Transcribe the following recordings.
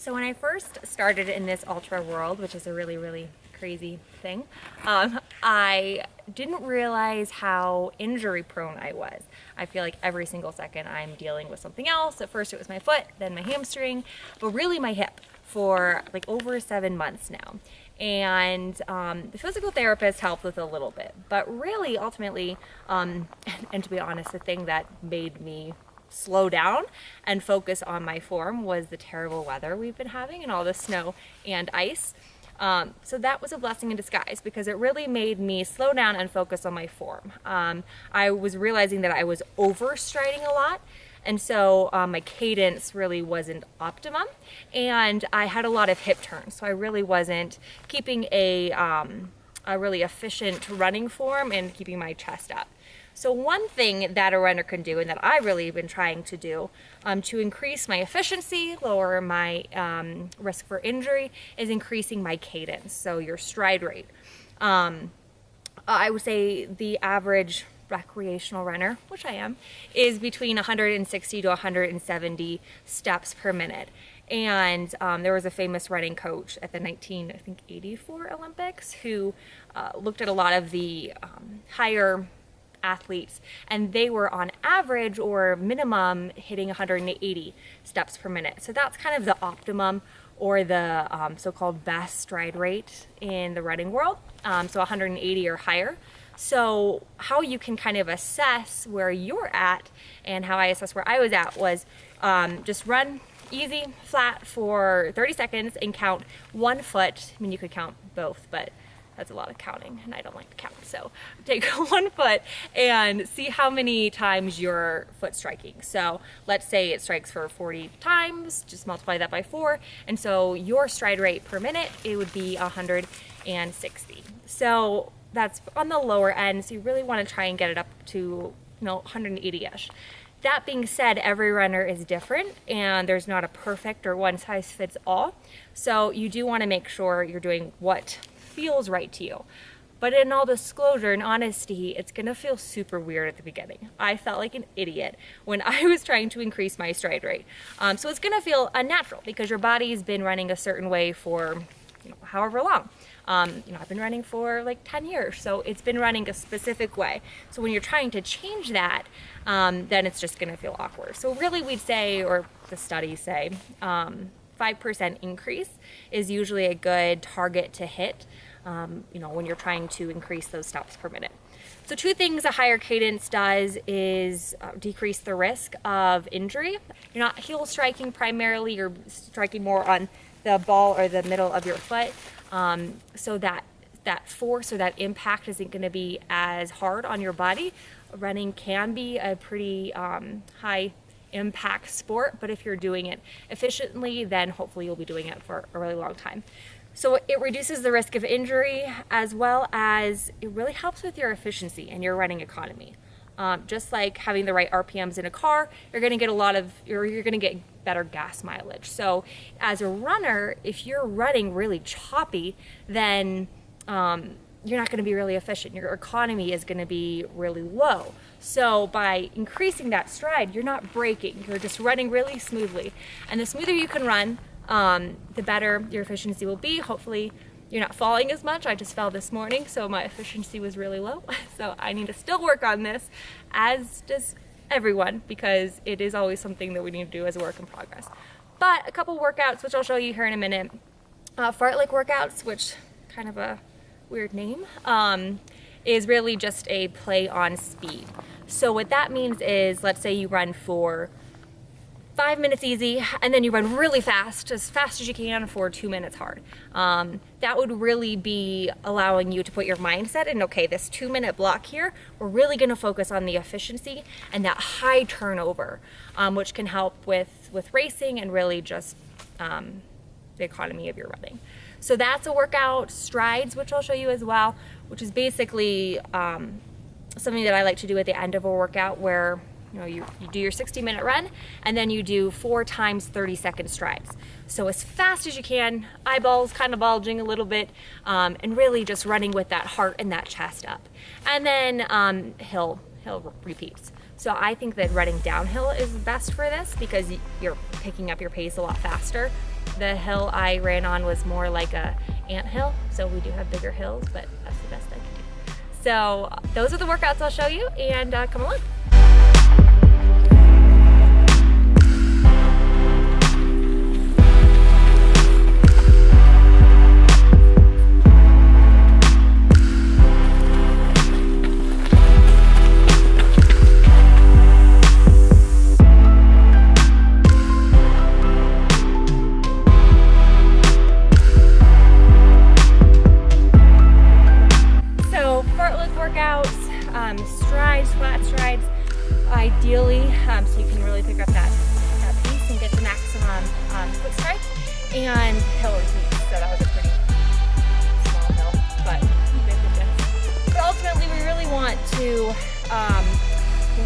So when I first started in this ultra world, which is a really, really crazy thing, I didn't realize how injury prone I was. I feel like every single second I'm dealing with something else. At first it was my foot, then my hamstring, but really my hip for like over 7 months now. And the physical therapist helped with a little bit, but really ultimately, and to be honest, the thing that made me slow down and focus on my form was the terrible weather we've been having and all the snow and ice. So that was a blessing in disguise because it really made me slow down and focus on my form. I was realizing that I was overstriding a lot, and so my cadence really wasn't optimum, and I had a lot of hip turns, so I really wasn't keeping a really efficient running form and keeping my chest up. So one thing that a runner can do, and that I really have been trying to do to increase my efficiency, lower my risk for injury, is increasing my cadence, so your stride rate. I would say the average recreational runner, which I am, is between 160 to 170 steps per minute. And there was a famous running coach at the 1984 Olympics who looked at a lot of the higher athletes, and they were on average or minimum hitting 180 steps per minute. So that's kind of the optimum or the so-called best stride rate in the running world, so 180 or higher. So how you can kind of assess where you're at, and how I assessed where I was at, was just run easy, flat for 30 seconds and count one foot. I mean, you could count both, but that's a lot of counting, and I don't like to count. So take 1 foot and see how many times your foot's striking. So let's say it strikes for 40 times, just multiply that by 4. And so your stride rate per minute, it would be 160. So that's on the lower end. So you really want to try and get it up to, 180-ish. That being said, every runner is different, and there's not a perfect or one size fits all. So you do want to make sure you're doing what feels right to you. But in all disclosure and honesty, it's gonna feel super weird at the beginning. I felt like an idiot when I was trying to increase my stride rate. So it's gonna feel unnatural because your body's been running a certain way for however long. I've been running for like 10 years, so it's been running a specific way. So when you're trying to change that, then it's just gonna feel awkward. So really we'd say, or the studies say, 5% increase is usually a good target to hit, when you're trying to increase those steps per minute. So 2 things a higher cadence does is decrease the risk of injury. You're not heel striking primarily, you're striking more on the ball or the middle of your foot, so that force or that impact isn't going to be as hard on your body. Running can be a pretty high impact sport, but if you're doing it efficiently, then hopefully you'll be doing it for a really long time. So it reduces the risk of injury, as well as it really helps with your efficiency and your running economy. Just like having the right RPMs in a car, you're going to get better gas mileage. So as a runner, if you're running really choppy, then you're not going to be really efficient. Your economy is going to be really low. So by increasing that stride, you're not braking, you're just running really smoothly. And the smoother you can run, the better your efficiency will be. Hopefully you're not falling as much. I just fell this morning, so my efficiency was really low. So I need to still work on this, as does everyone, because it is always something that we need to do as a work in progress. But a couple workouts, which I'll show you here in a minute. Fartlek workouts, which kind of a weird name, is really just a play on speed. So what that means is, let's say you run for 5 minutes easy, and then you run really fast as you can for 2 minutes hard. That would really be allowing you to put your mindset in, okay, this 2-minute block here, we're really gonna focus on the efficiency and that high turnover, which can help with racing and really just the economy of your running. So that's a workout. Strides, which I'll show you as well, which is basically something that I like to do at the end of a workout, where you do your 60-minute run, and then you do 4 times 30-second strides. So as fast as you can, eyeballs kind of bulging a little bit, and really just running with that heart and that chest up. And then hill repeats. So I think that running downhill is best for this because you're picking up your pace a lot faster. The hill I ran on was more like a anthill, so we do have bigger hills, but that's the best I can do. So those are the workouts I'll show you, and come along. Strides, flat strides, ideally, so you can really pick up that pace and get the maximum foot strides, and hill repeats. So that was a pretty small hill, but big with this. But ultimately, we really want to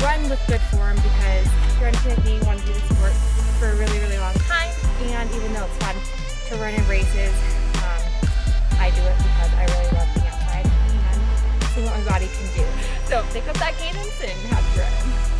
run with good form because if you're into me, you want to do this sport for a really, really long time. And even though it's fun to run in races, I do it because I really love being outside and seeing what my body can do. So pick up that cadence and have fun.